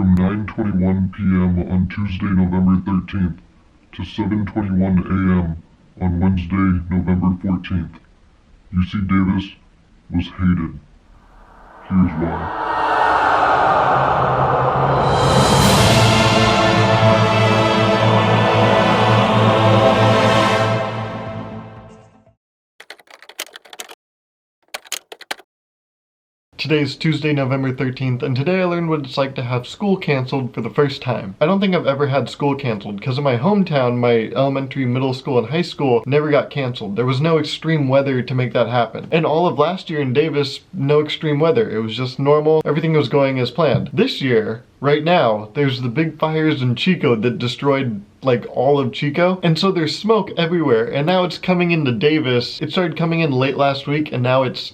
from 9:21 p.m. on Tuesday, November 13th to 7:21 a.m. on Wednesday, November 14th. UC Davis was hated. Here's why. Today's Tuesday, November 13th, and today I learned what it's like to have school canceled for the first time. I don't think I've ever had school canceled, because in my hometown, my elementary, middle school, and high school never got canceled. There was no extreme weather to make that happen. And all of last year in Davis, no extreme weather. It was just normal. Everything was going as planned. This year, right now, there's the big fires in Chico that destroyed like all of Chico, and so there's smoke everywhere, and now it's coming into Davis. It started coming in late last week, and now it's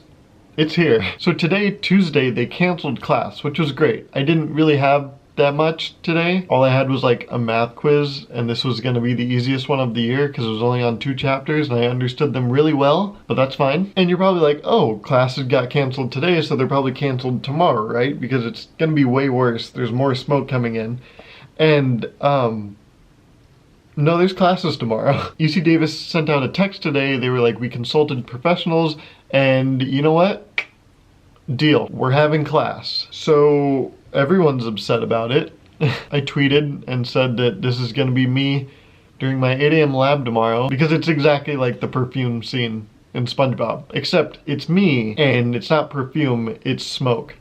here. So today, Tuesday, they canceled class, which was great. I didn't really have that much today. All I had was like a math quiz, and this was gonna be the easiest one of the year because it was only on 2 chapters and I understood them really well, but that's fine. And you're probably like, oh, classes got canceled today, so they're probably canceled tomorrow, right? Because it's gonna be way worse. There's more smoke coming in. And, no, there's classes tomorrow. UC Davis sent out a text today. They were like, we consulted professionals, and you know what? Deal. We're having class. So everyone's upset about it. I tweeted and said that this is gonna be me during my 8 a.m. lab tomorrow because it's exactly like the perfume scene in SpongeBob, except it's me and it's not perfume, it's smoke.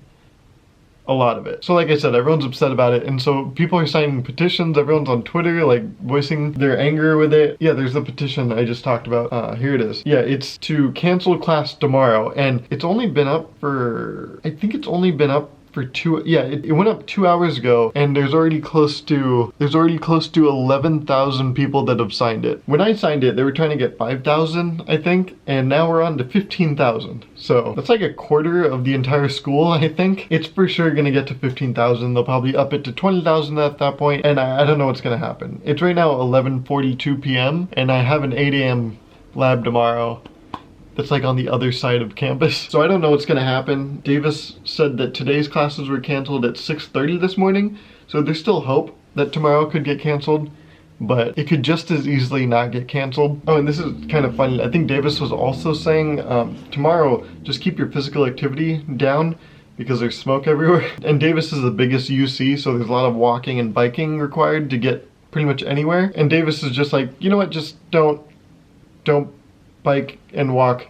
A lot of it. So like I said, everyone's upset about it, and so people are signing petitions. Everyone's on Twitter like voicing their anger with it. Yeah, there's the petition I just talked about. Here it is. Yeah, it's to cancel class tomorrow, and it's only been up for, I think it's only been up for it went up 2 hours ago, and there's already close to 11,000 people that have signed it. When I signed it, they were trying to get 5,000, I think, and now we're on to 15,000. So that's like a quarter of the entire school, I think. It's for sure gonna get to 15,000. They'll probably up it to 20,000 at that point, and I don't know what's gonna happen. It's right now 11:42 p.m. and I have an 8 a.m. lab tomorrow. That's like on the other side of campus. So I don't know what's gonna happen. Davis said that today's classes were canceled at 6:30 this morning. So there's still hope that tomorrow could get canceled, but it could just as easily not get canceled. Oh, and this is kind of funny. I think Davis was also saying tomorrow, just keep your physical activity down because there's smoke everywhere. And Davis is the biggest UC, so there's a lot of walking and biking required to get pretty much anywhere. And Davis is just like, you know what, just don't bike and walk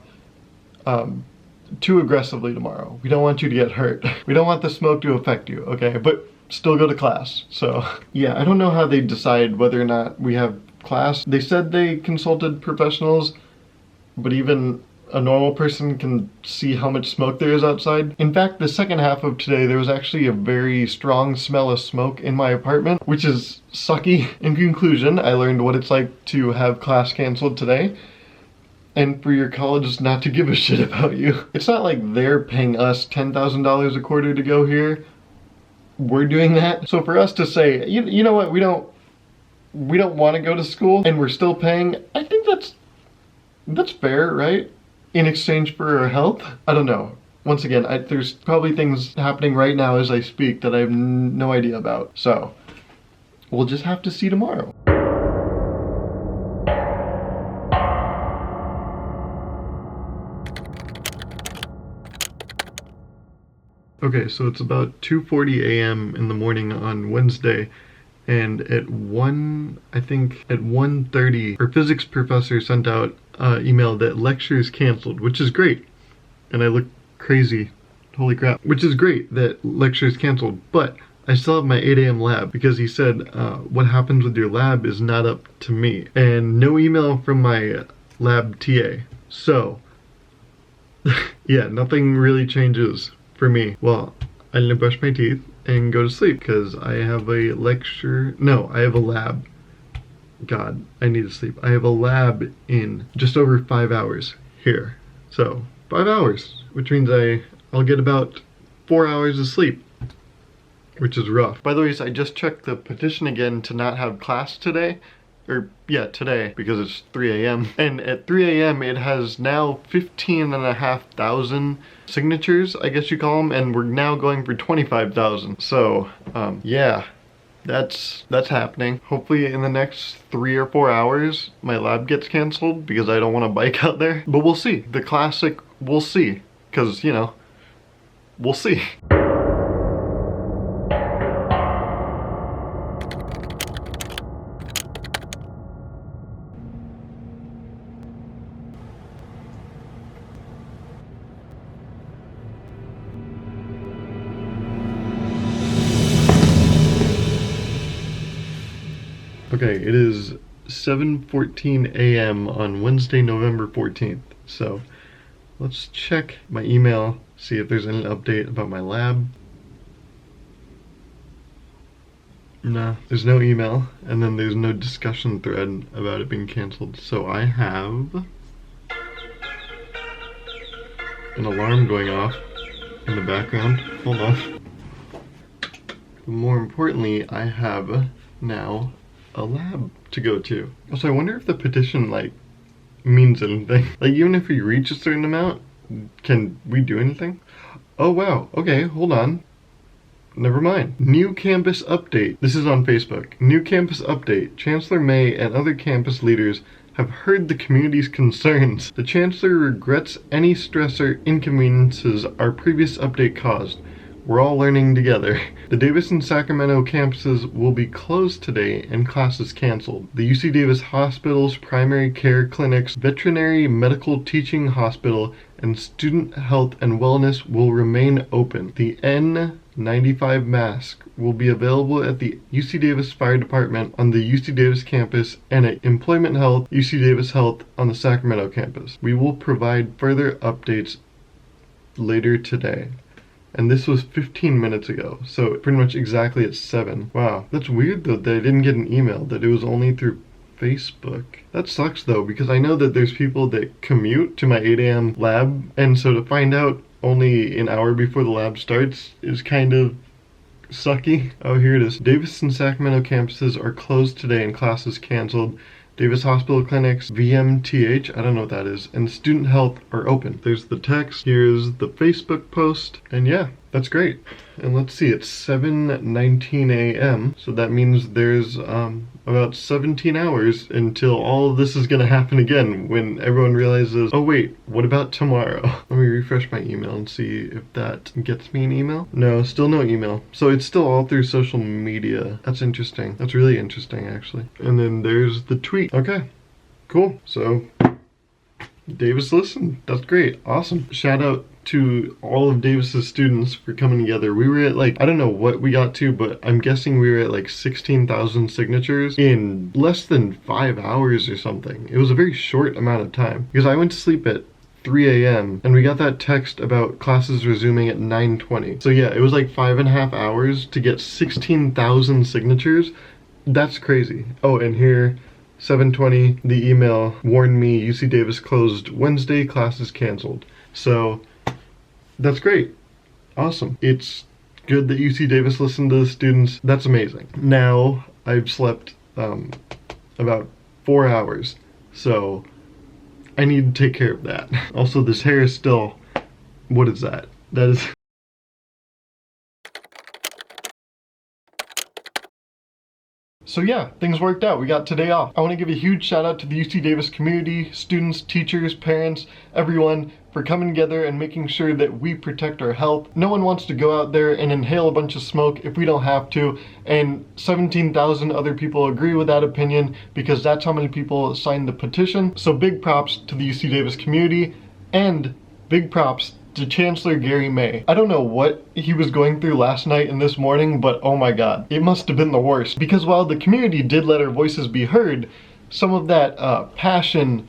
too aggressively tomorrow. We don't want you to get hurt. We don't want the smoke to affect you, okay? But still go to class. So yeah, I don't know how they decide whether or not we have class. They said they consulted professionals, but even a normal person can see how much smoke there is outside. In fact, the second half of today, there was actually a very strong smell of smoke in my apartment, which is sucky. In conclusion, I learned what it's like to have class canceled today, and for your college not to give a shit about you. It's not like they're paying us $10,000 a quarter to go here. We're doing that. So for us to say, you know what, we don't want to go to school and we're still paying, I think that's fair, right? In exchange for our health? I don't know. Once again, there's probably things happening right now as I speak that I have no idea about. So we'll just have to see tomorrow. Okay, so it's about 2:40 a.m. in the morning on Wednesday, and at 1:30, our physics professor sent out an email that lecture is canceled, which is great. And I look crazy, holy crap, which is great that lecture is canceled, but I still have my 8 a.m. lab because he said what happens with your lab is not up to me. And no email from my lab TA. So, yeah, nothing really changes for me. Well, I need to brush my teeth and go to sleep because I have a lecture. No, I have a lab. God, I need to sleep. I have a lab in just over 5 hours here. So 5 hours, which means I'll get about 4 hours of sleep, which is rough. By the way, so I just checked the petition again to not have class today, or yeah, today, because it's 3 a.m. And at 3 a.m. it has now 15,500 signatures, I guess you call them, and we're now going for 25,000. So, yeah. That's happening. Hopefully in the next 3 or 4 hours, my lab gets canceled because I don't want to bike out there. But we'll see. The classic, we'll see. Because, you know, we'll see. Okay, it is 7:14 a.m. on Wednesday, November 14th. So let's check my email, see if there's any update about my lab. Nah, there's no email, and then there's no discussion thread about it being canceled. So I have an alarm going off in the background. Hold on. More importantly, I have now a lab to go to. Also, I wonder if the petition, like, means anything. Like, even if we reach a certain amount, can we do anything? Oh, wow. Okay, hold on. Never mind. New campus update. This is on Facebook. New campus update. Chancellor May and other campus leaders have heard the community's concerns. The Chancellor regrets any stress or inconveniences our previous update caused. We're all learning together. The Davis and Sacramento campuses will be closed today and classes canceled. The UC Davis hospitals, primary care clinics, veterinary medical teaching hospital, and student health and wellness will remain open. The N95 mask will be available at the UC Davis Fire Department on the UC Davis campus and at Employment Health, UC Davis Health on the Sacramento campus. We will provide further updates later today. And this was 15 minutes ago, so pretty much exactly at 7. Wow, that's weird though that I didn't get an email, that it was only through Facebook. That sucks though, because I know that there's people that commute to my 8 a.m. lab, and so to find out only an hour before the lab starts is kind of sucky. Oh, here it is. Davis and Sacramento campuses are closed today and classes canceled. Davis Hospital Clinics, VMTH, I don't know what that is, and student health are open. There's the text, here's the Facebook post, and yeah, that's great. And let's see, it's 7:19 a.m., so that means there's about 17 hours until all of this is gonna happen again when everyone realizes, oh wait, what about tomorrow? Let me refresh my email and see if that gets me an email. No, still no email. So it's still all through social media. That's interesting. That's really interesting, actually. And then there's the tweet. Okay, cool. So Davis listened. That's great. Awesome. Shout out to all of Davis's students for coming together. We were at like, I don't know what we got to, but I'm guessing we were at like 16,000 signatures in less than 5 hours or something. It was a very short amount of time because I went to sleep at 3 a.m. and we got that text about classes resuming at 9:20. So yeah, it was like 5.5 hours to get 16,000 signatures. That's crazy. Oh, and here, 7:20, the email warned me UC Davis closed Wednesday, classes canceled. So that's great. Awesome. It's good that UC Davis listened to the students. That's amazing. Now I've slept about 4 hours, so I need to take care of that. Also, this hair is still, what is that? That is So yeah, things worked out. We got today off. I want to give a huge shout out to the UC Davis community, students, teachers, parents, everyone for coming together and making sure that we protect our health. No one wants to go out there and inhale a bunch of smoke if we don't have to, and 17,000 other people agree with that opinion because that's how many people signed the petition. So big props to the UC Davis community and big props to Chancellor Gary May. I don't know what he was going through last night and this morning, but oh my god, it must have been the worst. Because while the community did let our voices be heard, some of that passion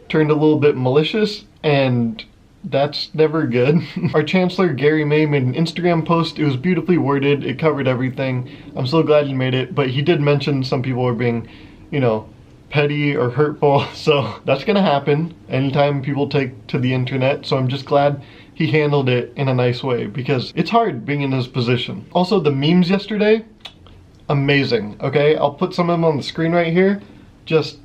turned a little bit malicious, and that's never good. Our Chancellor Gary May made an Instagram post. It was beautifully worded. It covered everything. I'm so glad he made it, but he did mention some people were being, you know, petty or hurtful, so that's gonna happen anytime people take to the internet. So I'm just glad he handled it in a nice way because it's hard being in his position. Also, the memes yesterday, amazing. Okay, I'll put some of them on the screen right here. just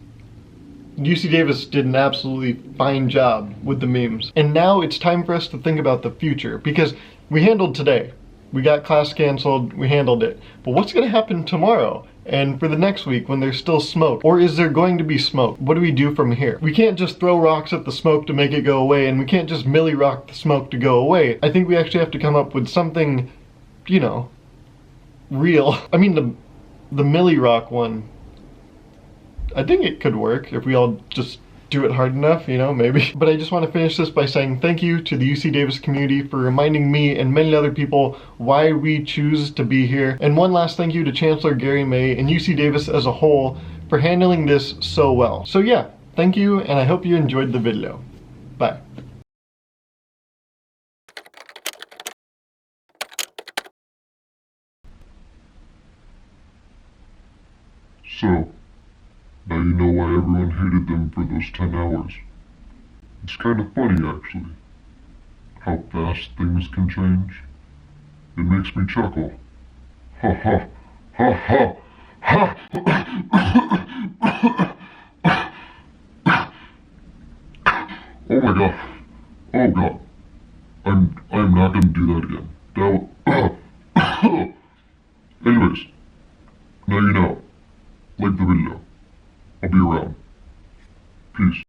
UC Davis did an absolutely fine job with the memes. And now it's time for us to think about the future, because we handled today. We got class canceled, we handled it. But what's gonna happen tomorrow? And for the next week when there's still smoke? Or is there going to be smoke? What do we do from here? We can't just throw rocks at the smoke to make it go away, and we can't just milli rock the smoke to go away. I think we actually have to come up with something, you know, real. I mean, the milli rock one, I think it could work if we all just do it hard enough, you know, maybe. But I just want to finish this by saying thank you to the UC Davis community for reminding me and many other people why we choose to be here. And one last thank you to Chancellor Gary May and UC Davis as a whole for handling this so well. So yeah, thank you, and I hope you enjoyed the video. Bye. So, now you know why everyone hated them for those 10 hours. It's kind of funny, actually, how fast things can change. It makes me chuckle. Ha ha, ha ha, ha! Oh my god. Oh god. I'm not gonna do that again. Anyways, now you know. Like the video. I'll be around. Peace.